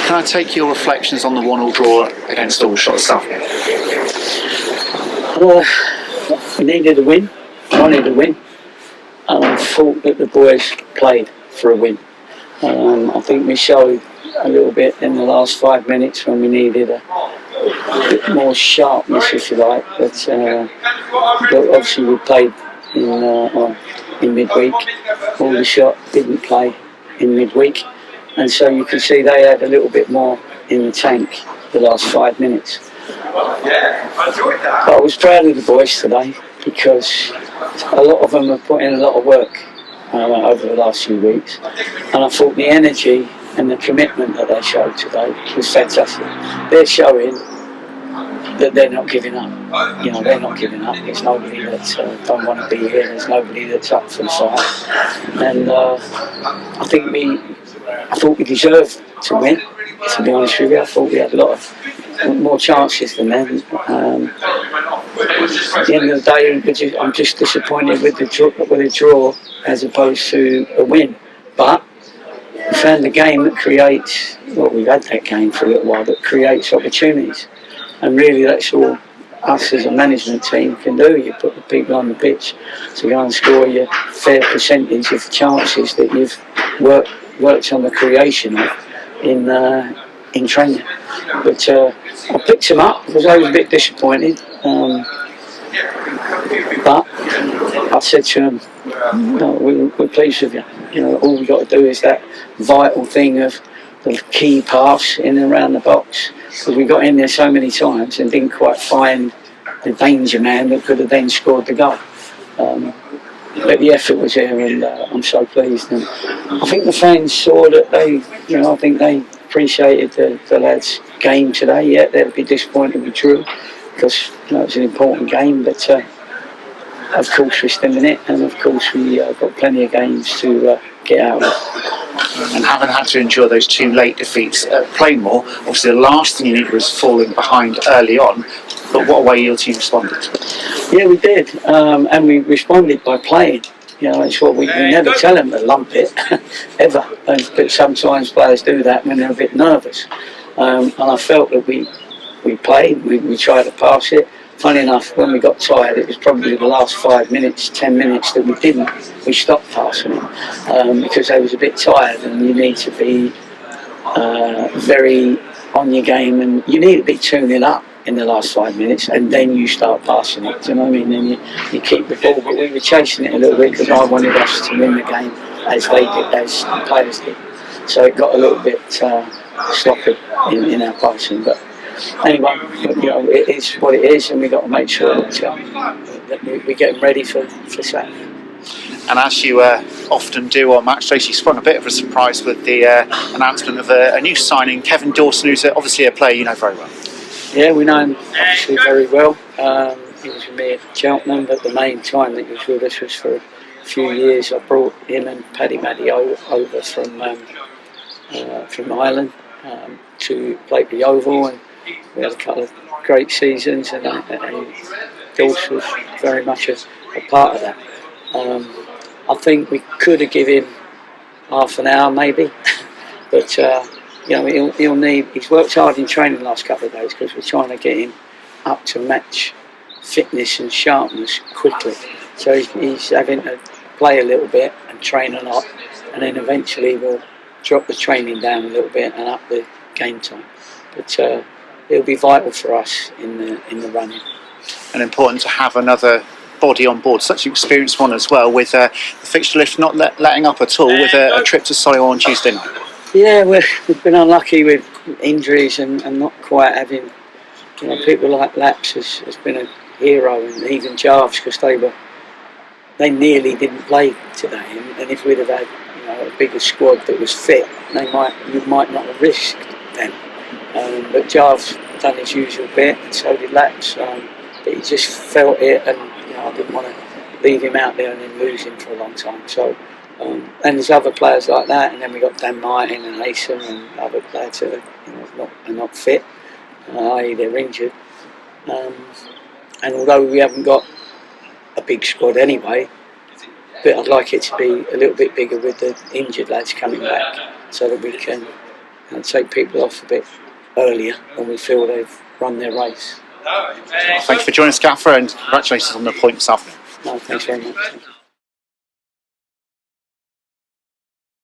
Can I take your reflections on the 1-1 draw against Aldershot Town? We needed a win, wanted a win, and I thought that the boys played for a win. I think we showed a little bit in the last 5 minutes when we needed a bit more sharpness, if you like. But obviously we played in midweek. Aldershot didn't play in midweek, and so you can see they had a little bit more in the tank the last 5 minutes. But I was proud of the boys today because a lot of them have put in a lot of work over the last few weeks, and I thought the energy and the commitment that they showed today was fantastic. They're showing that they're not giving up. You know, they're not giving up. There's nobody that don't want to be here. There's nobody that's up for the fight. And I thought we deserved to win. To be honest with you, I thought we had a lot of more chances than them. At the end of the day, I'm just disappointed with the draw as opposed to a win. But we found a game that creates, well, we've had that game for a little while, that creates opportunities. And really that's all us as a management team can do. You put the people on the pitch to go and score your fair percentage of chances that you've worked on the creation of in training. But I picked them up because I was a bit disappointed. But I said to them, no, we're pleased with you. You know, all we've got to do is that vital thing of the key pass in and around the box, because we got in there so many times and didn't quite find the danger man that could have then scored the goal. But the effort was there, and I'm so pleased. And I think the fans saw that I think they appreciated the lads' game today. Yeah, they'd be disappointed we drew because it's an important game, but of course we're still in it, and of course we got plenty of games to get out of it. And having had to endure those 2 late defeats at Plainmoor, obviously the last thing you needed was falling behind early on, but what a way your team responded. Yeah, we did, and we responded by playing. You know, it's what we never tell them to lump it, ever, but sometimes players do that when they're a bit nervous. And I felt that we played, we tried to pass it. Funny enough, when we got tired, it was probably the last 5 minutes, 10 minutes that we stopped passing it because I was a bit tired, and you need to be very on your game, and you need to be tuning up in the last 5 minutes, and then you start passing it. Do you know what I mean? Then you keep the ball, but we were chasing it a little bit because I wanted us to win the game as they did, as the players did. So it got a little bit sloppy in our passing, but anyway, it is what it is, and we've got to make sure that we get them ready for Saturday. And as you often do on match days, you sprung a bit of a surprise with the announcement of a new signing, Kevin Dawson, who's obviously a player you know very well. Yeah, we know him obviously very well. He was with me at Cheltenham, but the main time that he was with us was for a few years. I brought him and Paddy over from Ireland to play the Oval, and we had a couple of great seasons, and Dawson was very much a part of that. I think we could have given him half an hour maybe, but he'll need. He's worked hard in training the last couple of days because we're trying to get him up to match fitness and sharpness quickly. So he's having to play a little bit and train a lot, and then eventually we'll drop the training down a little bit and up the game time. But it'll be vital for us in the running. And important to have another body on board, such an experienced one as well, with the fixture list not letting up at all, with a trip to Solihull on Tuesday night. Yeah, we've been unlucky with injuries and not quite having, people like Laps has been a hero, and even Jarves, because they nearly didn't play today, and if we'd have had a bigger squad that was fit, you might not have risked them. But Jarves done his usual bit, and so did Laps, but he just felt it, and I didn't want to leave him out there and then lose him for a long time. So, and there's other players like that, and then we got Dan Martin and Asen and other players that are not fit, i.e. they're injured. And although we haven't got a big squad anyway, but I'd like it to be a little bit bigger with the injured lads coming back, so that we can take people off a bit earlier when we feel they've run their race. Thank you for joining us, Gaffer, and congratulations on the point this afternoon. No, thanks very much.